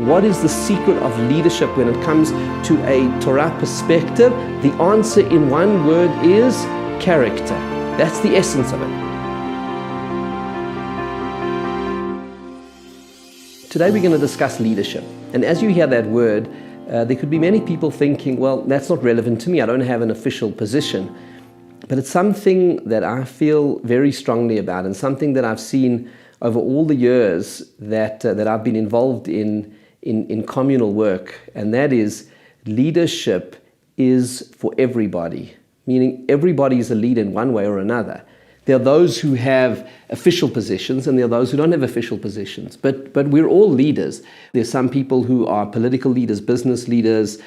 What is the secret of leadership when it comes to a Torah perspective? The answer in one word is character. That's the essence of it. Today we're going to discuss leadership. And as you hear that word, there could be many people thinking, well, that's not relevant to me. I don't have an official position. But it's something that I feel very strongly about, and something that I've seen over all the years that I've been involved in communal work, and that is leadership is for everybody, meaning everybody is a leader in one way or another. There are those who have official positions and there are those who don't have official positions, but we're all leaders. There's some people who are political leaders, business leaders,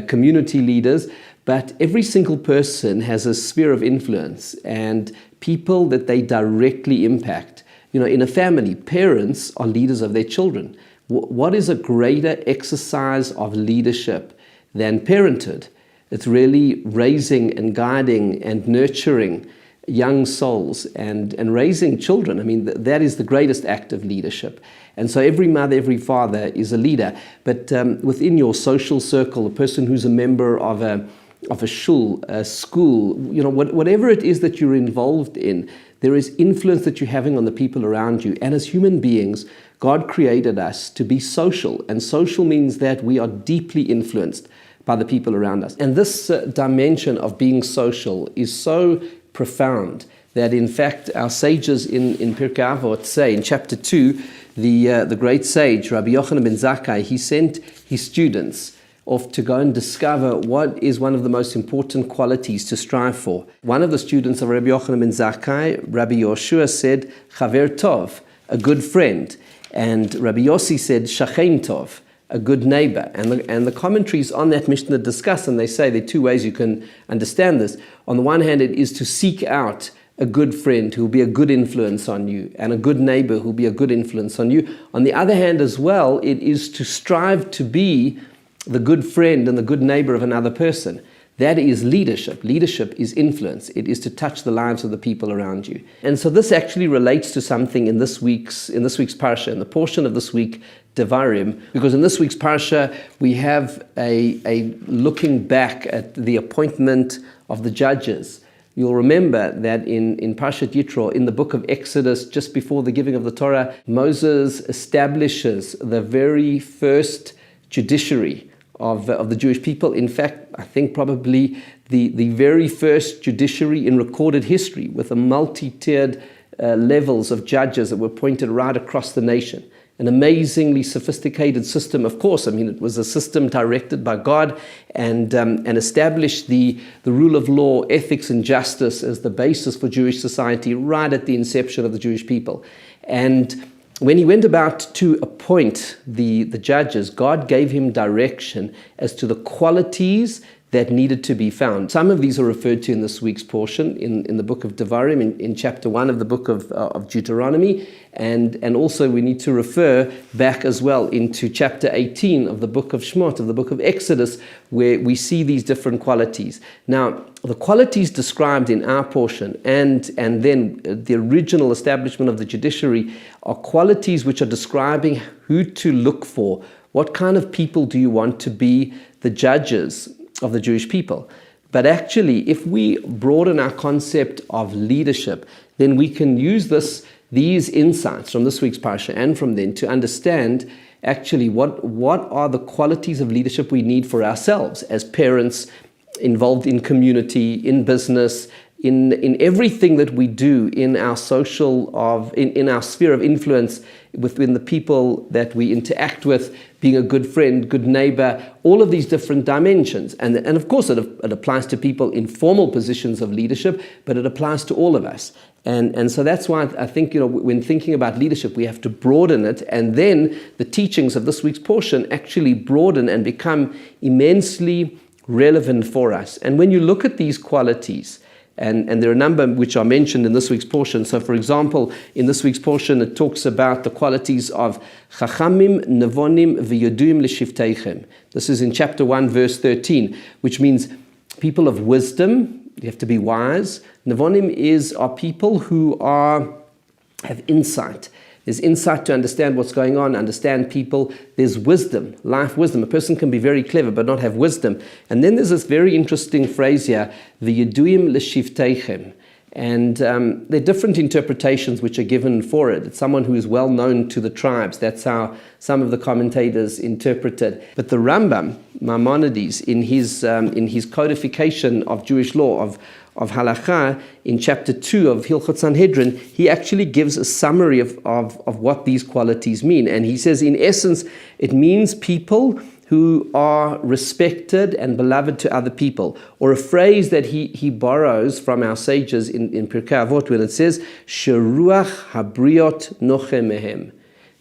community leaders, but every single person has a sphere of influence and people that they directly impact. You know, in a family, parents are leaders of their children. What is a greater exercise of leadership than parenthood? It's really raising and guiding and nurturing young souls and raising children. I mean, that is the greatest act of leadership. And so every mother, every father is a leader. But within your social circle, a person who's a member of a shul, a school, you know, whatever it is that you're involved in, there is influence that you're having on the people around you. And as human beings, God created us to be social. And social means that we are deeply influenced by the people around us. And this dimension of being social is so profound that, in fact, our sages in Pirkei Avot say, in chapter 2, the great sage, Rabbi Yochanan ben Zakkai, he sent his students off to go and discover what is one of the most important qualities to strive for. One of the students of Rabbi Yochanan ben Zakkai, Rabbi Yoshua, said, Chaver Tov, a good friend. And Rabbi Yossi said, Shachen Tov, a good neighbor. And the commentaries on that Mishnah discuss, and they say there are two ways you can understand this. On the one hand, it is to seek out a good friend who will be a good influence on you, and a good neighbor who will be a good influence on you. On the other hand as well, it is to strive to be the good friend and the good neighbor of another person. That is leadership. Leadership is influence. It is to touch the lives of the people around you. And so this actually relates to something in this week's Parsha, in the portion of this week, Devarim, because in this week's Parsha, we have a looking back at the appointment of the judges. You'll remember that in Parshat Yitro, in the book of Exodus, just before the giving of the Torah, Moses establishes the very first judiciary of the Jewish people. In fact, I think probably the very first judiciary in recorded history, with a multi-tiered levels of judges that were appointed right across the nation. An amazingly sophisticated system, of course. I mean, it was a system directed by God and established the rule of law, ethics, and justice as the basis for Jewish society right at the inception of the Jewish people. And when he went about to appoint the judges, God gave him direction as to the qualities that needed to be found. Some of these are referred to in this week's portion in the book of Devarim, in chapter 1 of the book of Deuteronomy, and also we need to refer back as well into chapter 18 of the book of Shemot, of the book of Exodus, where we see these different qualities. Now, the qualities described in our portion and then the original establishment of the judiciary are qualities which are describing who to look for. What kind of people do you want to be the judges of the Jewish people? But actually, if we broaden our concept of leadership, then we can use these insights from this week's Parsha and from then to understand actually what are the qualities of leadership we need for ourselves as parents, involved in community, in business, in everything that we do in our in our sphere of influence within the people that we interact with, being a good friend, good neighbor, all of these different dimensions. And of course it applies to people in formal positions of leadership, but it applies to all of us. And so that's why I think, you know, when thinking about leadership, we have to broaden it, and then the teachings of this week's portion actually broaden and become immensely relevant for us. And when you look at these qualities, and there are a number which are mentioned in this week's portion. So, for example, in this week's portion, it talks about the qualities of Chachamim, Nevonim, V'yoduim l'shivteichem. This is in chapter 1, verse 13, which means people of wisdom. You have to be wise. Nevonim are people who have insight. There's insight to understand what's going on, understand people. There's wisdom, life wisdom. A person can be very clever but not have wisdom. And then there's this very interesting phrase here, v'yeduim l'shivteichem. And there are different interpretations which are given for it. It's someone who is well known to the tribes. That's how some of the commentators interpret it. But the Rambam, Maimonides, in his codification of Jewish law, of halakha, in chapter 2 of Hilchot Sanhedrin, he actually gives a summary of what these qualities mean. And he says, in essence, it means people who are respected and beloved to other people. Or a phrase that he borrows from our sages in Pirkei Avot, when it says, Sheruach habriot noche mehem.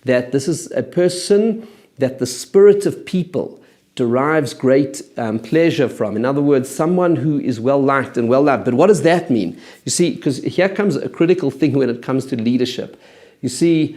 That this is a person that the spirit of people derives great pleasure from. In other words, someone who is well-liked and well-loved. But what does that mean? You see, because here comes a critical thing when it comes to leadership. You see,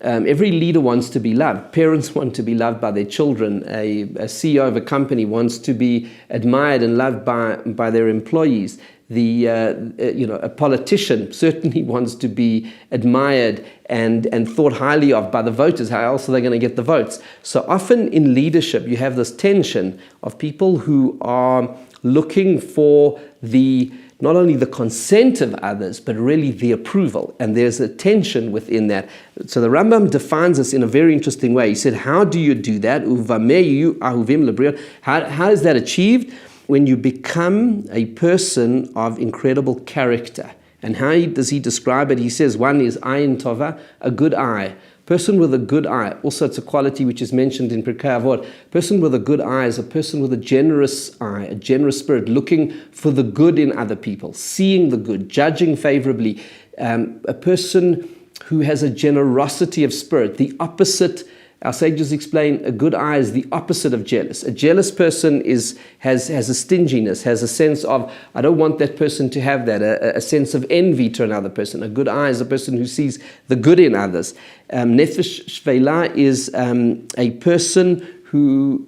every leader wants to be loved. Parents want to be loved by their children. A CEO of a company wants to be admired and loved by their employees. A politician certainly wants to be admired and thought highly of by the voters. How else are they going to get the votes? So often in leadership, you have this tension of people who are looking for not only the consent of others, but really the approval. And there's a tension within that. So the Rambam defines this in a very interesting way. He said, how do you do that? How is that achieved? When you become a person of incredible character. And how does he describe it? He says, one is ayin tova, a good eye. Person with a good eye. Also, it's a quality which is mentioned in Pirkei Avot. Person with a good eye is a person with a generous eye, a generous spirit, looking for the good in other people, seeing the good, judging favorably. A person who has a generosity of spirit. The opposite, our sages explain, a good eye is the opposite of jealous. A jealous person has a stinginess, has a sense of, I don't want that person to have that, a sense of envy to another person. A good eye is a person who sees the good in others. Nefesh shveila is a person who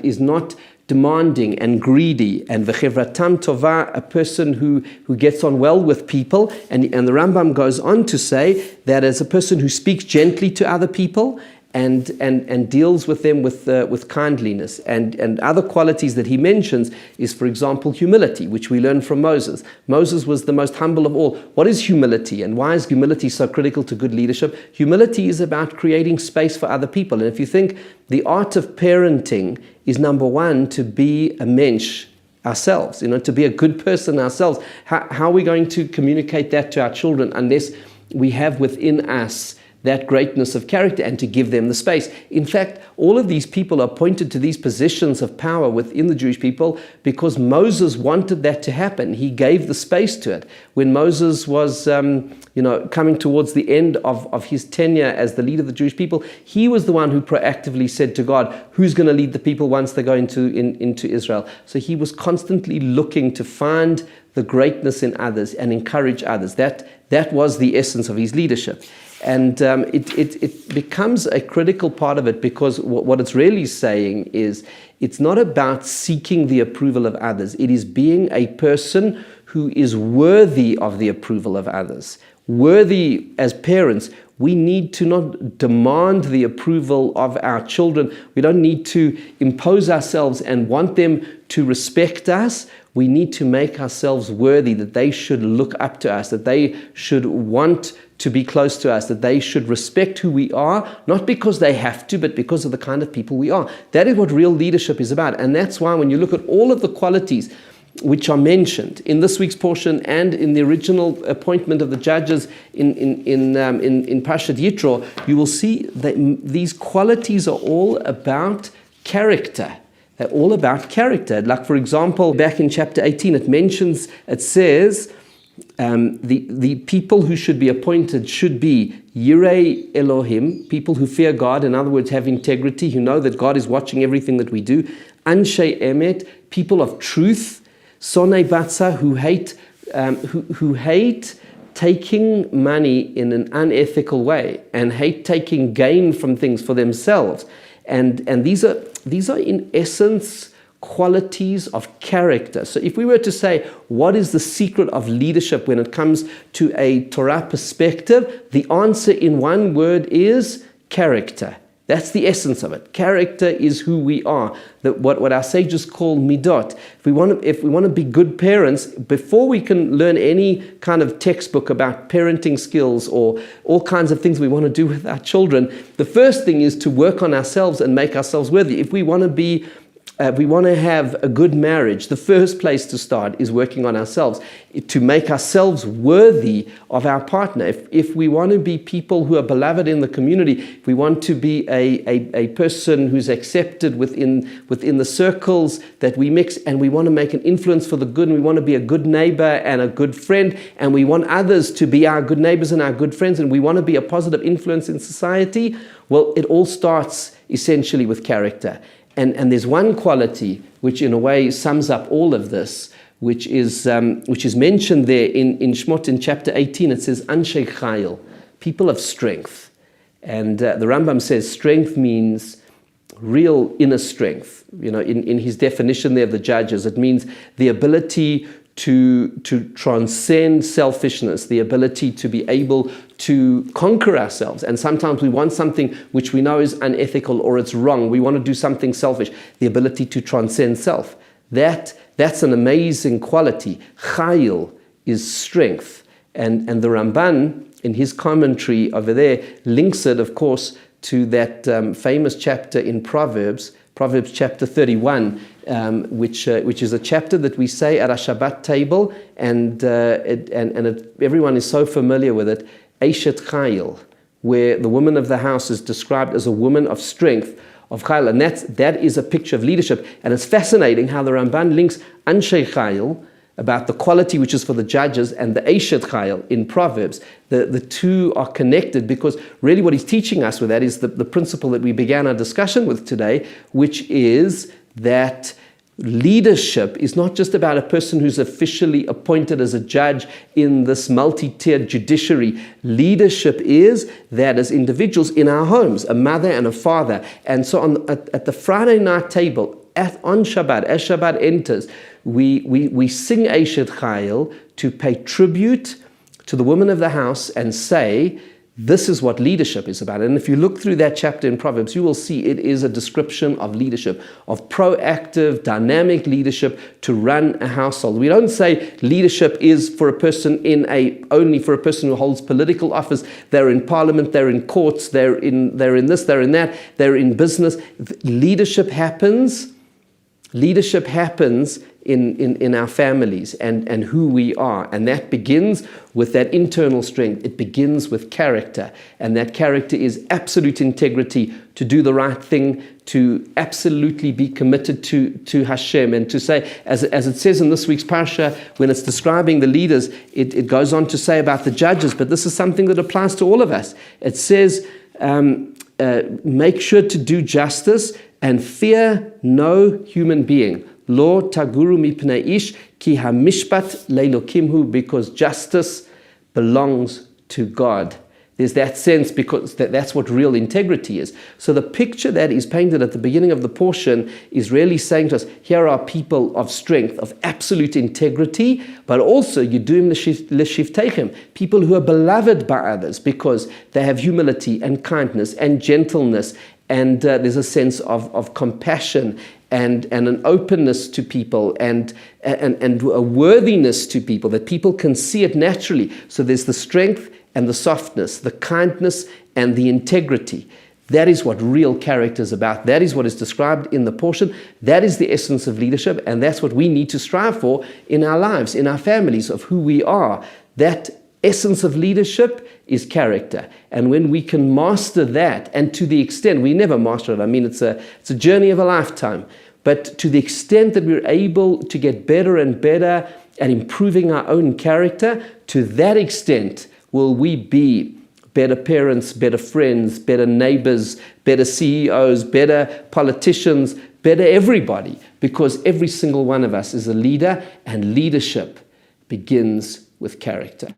is not demanding and greedy, and v'chevratam tova, a person who gets on well with people, and the Rambam goes on to say that as a person who speaks gently to other people and deals with them with kindliness, and other qualities that he mentions is, for example, humility, which we learn from Moses. Moses was the most humble of all. What is humility, and why is humility so critical to good leadership? Humility is about creating space for other people. And if you think the art of parenting is, number one, to be a mensch ourselves, to be a good person ourselves. How are we going to communicate that to our children unless we have within us that greatness of character and to give them the space? In fact, all of these people are appointed to these positions of power within the Jewish people because Moses wanted that to happen. He gave the space to it. When Moses was coming towards the end of his tenure as the leader of the Jewish people, he was the one who proactively said to God, who's going to lead the people once they go into Israel? So he was constantly looking to find the greatness in others and encourage others. That was the essence of his leadership. And it becomes a critical part of it because what it's really saying is it's not about seeking the approval of others. It is being a person who is worthy of the approval of others. Worthy as parents, we need to not demand the approval of our children. We don't need to impose ourselves and want them to respect us. We need to make ourselves worthy, that they should look up to us, that they should want to be close to us, that they should respect who we are, not because they have to, but because of the kind of people we are. That is what real leadership is about. And that's why when you look at all of the qualities which are mentioned in this week's portion and in the original appointment of the judges in Parshas Yitro, you will see that these qualities are all about character. They're all about character. Like, for example, back in chapter 18, it says, the people who should be appointed should be Yirei Elohim, people who fear God, in other words, have integrity, who know that God is watching everything that we do. Anshei Emet, people of truth. Sonei Batza, who hate taking money in an unethical way and hate taking gain from things for themselves. And these are in essence qualities of character. So if we were to say, what is the secret of leadership when it comes to a Torah perspective? The answer in one word is character. That's the essence of it. Character is who we are. What our sages call midot. If we want to be good parents, before we can learn any kind of textbook about parenting skills or all kinds of things we want to do with our children, the first thing is to work on ourselves and make ourselves worthy. If we want to have a good marriage, the first place to start is working on ourselves, to make ourselves worthy of our partner. If we want to be people who are beloved in the community, if we want to be a person who's accepted within the circles that we mix, and we want to make an influence for the good, and we want to be a good neighbor and a good friend, and we want others to be our good neighbors and our good friends, and we want to be a positive influence in society, well, it all starts essentially with character. And there's one quality which in a way sums up all of this, which is mentioned there in Shmot in chapter 18. It says, Anshei Chayil, people of strength. And the Rambam says strength means real inner strength. You know, in his definition there of the judges, it means the ability to transcend selfishness, the ability to be able to conquer ourselves. And sometimes we want something which we know is unethical or it's wrong. We want to do something selfish. The ability to transcend self. That's an amazing quality. Chayil is strength. And the Ramban, in his commentary over there, links it, of course, to that famous chapter in Proverbs chapter 31, which is a chapter that we say at our Shabbat table, and everyone is so familiar with it, Eshet Chayil, where the woman of the house is described as a woman of strength, of Chayil, and that is a picture of leadership. And it's fascinating how the Ramban links Anshei Chayil, about the quality which is for the judges, and the Eshet Chayil in Proverbs. The two are connected, because really what he's teaching us with that is the principle that we began our discussion with today, which is that leadership is not just about a person who's officially appointed as a judge in this multi-tiered judiciary. Leadership is that as individuals in our homes, a mother and a father. And so at the Friday night table, on Shabbat, as Shabbat enters, we sing Eshet Chayil to pay tribute to the woman of the house and say, this is what leadership is about. And if you look through that chapter in Proverbs, you will see it is a description of leadership, of proactive, dynamic leadership to run a household. We don't say leadership is for a person only for a person who holds political office. They're in parliament, they're in courts, they're in this, they're in that, they're in business. Leadership happens in our families and who we are. And that begins with that internal strength. It begins with character. And that character is absolute integrity, to do the right thing, to absolutely be committed to Hashem, and to say, as it says in this week's Parsha, when it's describing the leaders, it goes on to say about the judges, but this is something that applies to all of us. It says, make sure to do justice and fear no human being. Lo taguru mipnei ish ki hamishpat leilokimhu, because justice belongs to God. There's that sense, because that's what real integrity is. So the picture that is painted at the beginning of the portion is really saying to us, here are people of strength, of absolute integrity, but also Yuduim l'shiftechem, people who are beloved by others because they have humility and kindness and gentleness, and there's a sense of compassion and an openness to people and a worthiness to people, that people can see it naturally. So there's the strength and the softness, the kindness and the integrity. That is what real character is about. That is what is described in the portion. That is the essence of leadership, and that's what we need to strive for in our lives, in our families, of who we are. That essence of leadership is character. And when we can master that, and to the extent, we never master it, I mean, it's a journey of a lifetime, but to the extent that we're able to get better and better at improving our own character, to that extent will we be better parents, better friends, better neighbors, better CEOs, better politicians, better everybody, because every single one of us is a leader, and leadership begins with character.